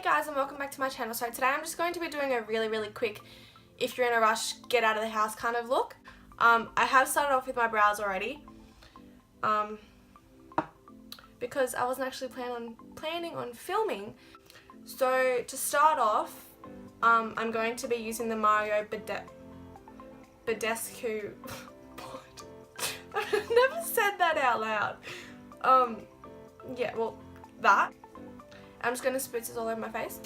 Hey guys, and welcome back to my channel. So today I'm just going to be doing a really quick, if you're in a rush, get out of the house kind of look. I have started off with my brows already, because I wasn't actually planning on filming. So to start off, I'm going to be using the badescu. What? I've never said that out loud. Yeah, well, that. I'm just going to spritz this all over my face.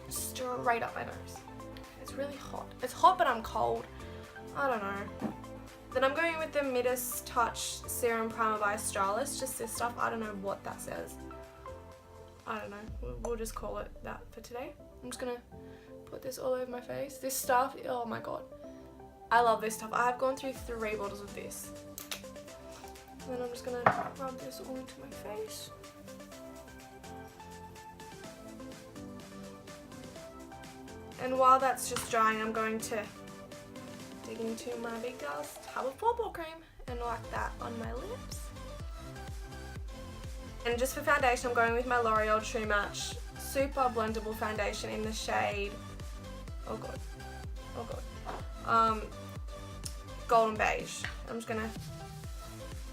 Straight up my nose. It's really hot. It's hot, but I'm cold. I don't know. Then I'm going with the Midas Touch Serum Primer by Australis. Just this stuff. I don't know what that says. I don't know. We'll just call it that for today. I'm just going to put this all over my face. This stuff, oh my god. I love this stuff. I have gone through 3 bottles of this. And then I'm just going to rub this all into my face. And while that's just drying, I'm going to dig into my big girl's tub of pawpaw cream and like that on my lips. And just for foundation, I'm going with my L'Oreal True Match Super Blendable Foundation in the shade, oh god, golden beige. I'm just going to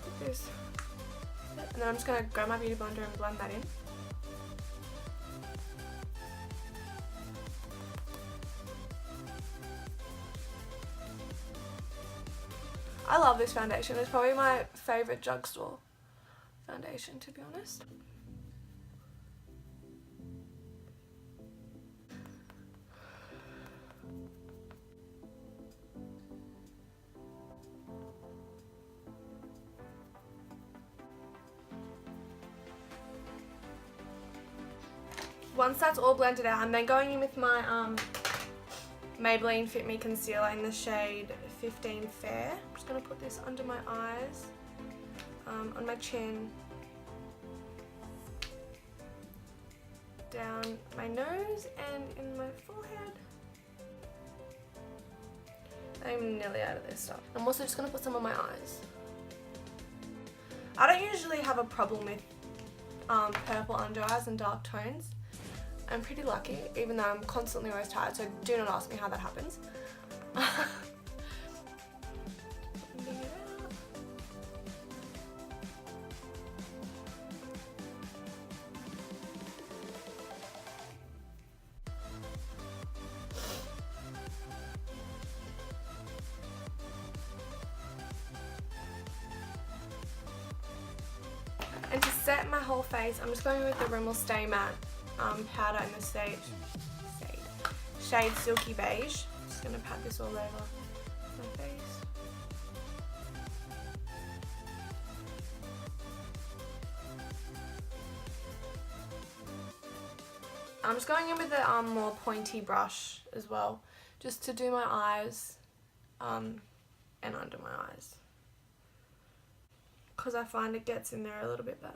put this, and then I'm just going to grab my beauty blender and blend that in. I love this foundation. It's probably my favourite drugstore foundation, to be honest. Once that's all blended out, I'm then going in with my Maybelline Fit Me Concealer in the shade 15 Fair. I'm just going to put this under my eyes, on my chin, down my nose and in my forehead. I'm nearly out of this stuff. I'm also just going to put some on my eyes. I don't usually have a problem with purple under eyes and dark tones. I'm pretty lucky, even though I'm constantly always tired, so do not ask me how that happens. And to set my whole face, I'm just going with the Rimmel Stay Matte powder in the shade Silky Beige. Just going to pat this all over my face. I'm just going in with a more pointy brush as well, just to do my eyes and under my eyes, because I find it gets in there a little bit better.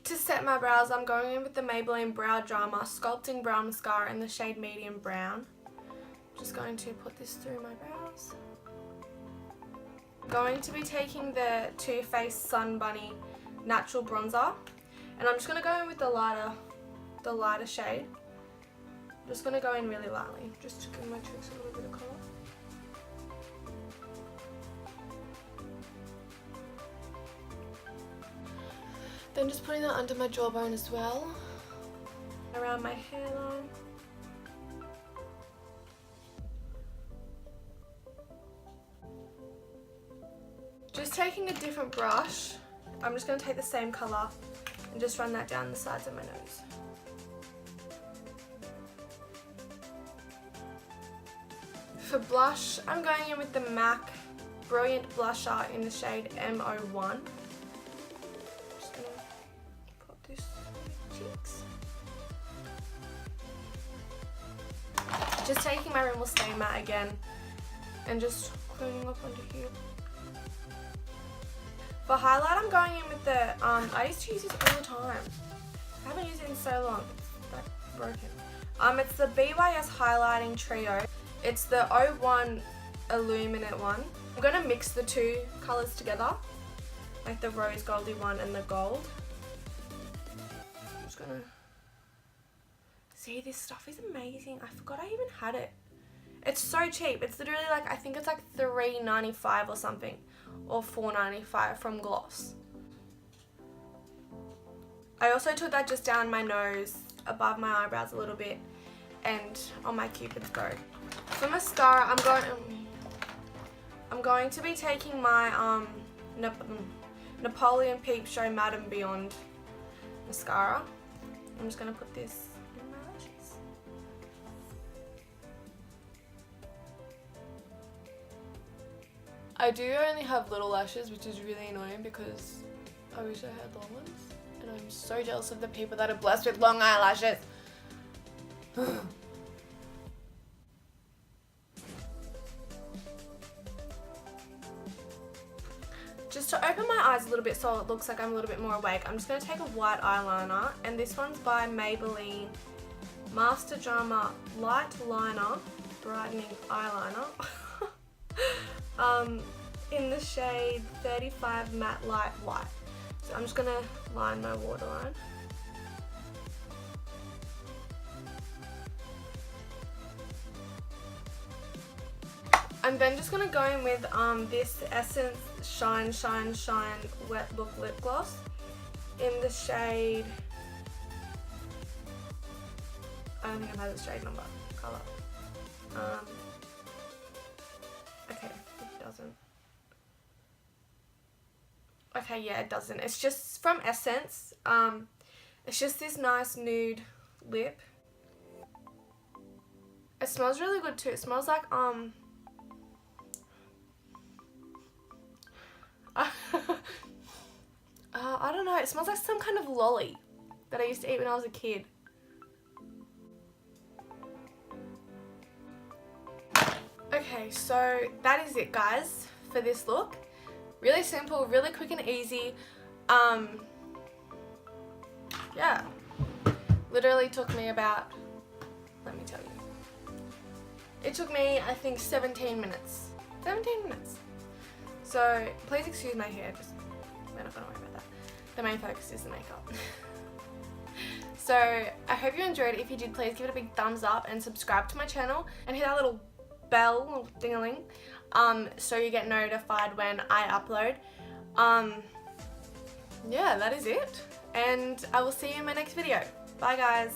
To set my brows, I'm going in with the Maybelline Brow Drama Sculpting Brow Mascara in the shade Medium Brown. Just going to put this through my brows. Going to be taking the Too Faced Sunbunny Natural Bronzer, and I'm just going to go in with the lighter shade. I'm just going to go in really lightly, just to give my cheeks a little bit of colour. Then just putting that under my jawbone as well, around my hairline. Just taking a different brush, I'm just going to take the same colour and just run that down the sides of my nose. For blush, I'm going in with the MAC Brilliant Blusher in the shade M01. Just taking my Rimmel Stay Matte again and just cleaning up under here. For highlight, I'm going in with the, I used to use this all the time. I haven't used it in so long, it's like broken. It's the BYS Highlighting Trio It's the 01 Illuminate one. I'm going to mix the two colours together, like the rose goldy one and the gold. I'm just going to... See, this stuff is amazing. I forgot I even had it. It's so cheap. It's literally like, I think it's like $3.95 or something, or $4.95 from Gloss. I also took that just down my nose, above my eyebrows a little bit, and on my Cupid's bow. For mascara, I'm going to be taking my Napoleon Peep Show Madame Beyond mascara. I'm just going to put this in my lashes. I do only have little lashes, which is really annoying because I wish I had long ones. And I'm so jealous of the people that are blessed with long eyelashes. Just to open my eyes a little bit so it looks like I'm a little bit more awake, I'm just going to take a white eyeliner, and this one's by Maybelline Master Drama Light Liner Brightening Eyeliner in the shade 35 Matte Light White. So I'm just going to line my waterline. I'm then just going to go in with this Essence Shine Shine Shine Wet Look Lip Gloss in the shade... I don't think it has a shade number, colour. Okay, it doesn't. Okay, yeah, it doesn't. It's just from Essence. It's just this nice nude lip. It smells really good too. It smells like I don't know. It smells like some kind of lolly that I used to eat when I was a kid. Okay, so that is it, guys, for this look. Really simple, really quick and easy. Yeah, literally took me about, let me tell you, it took me, I think, 17 minutes. 17 minutes. So please excuse my hair, just, we're not gonna worry about that. The main focus is the makeup. So I hope you enjoyed it. If you did, please give it a big thumbs up and subscribe to my channel and hit that little bell, little ding-a-ling, so you get notified when I upload. Yeah, that is it, and I will see you in my next video. Bye, guys.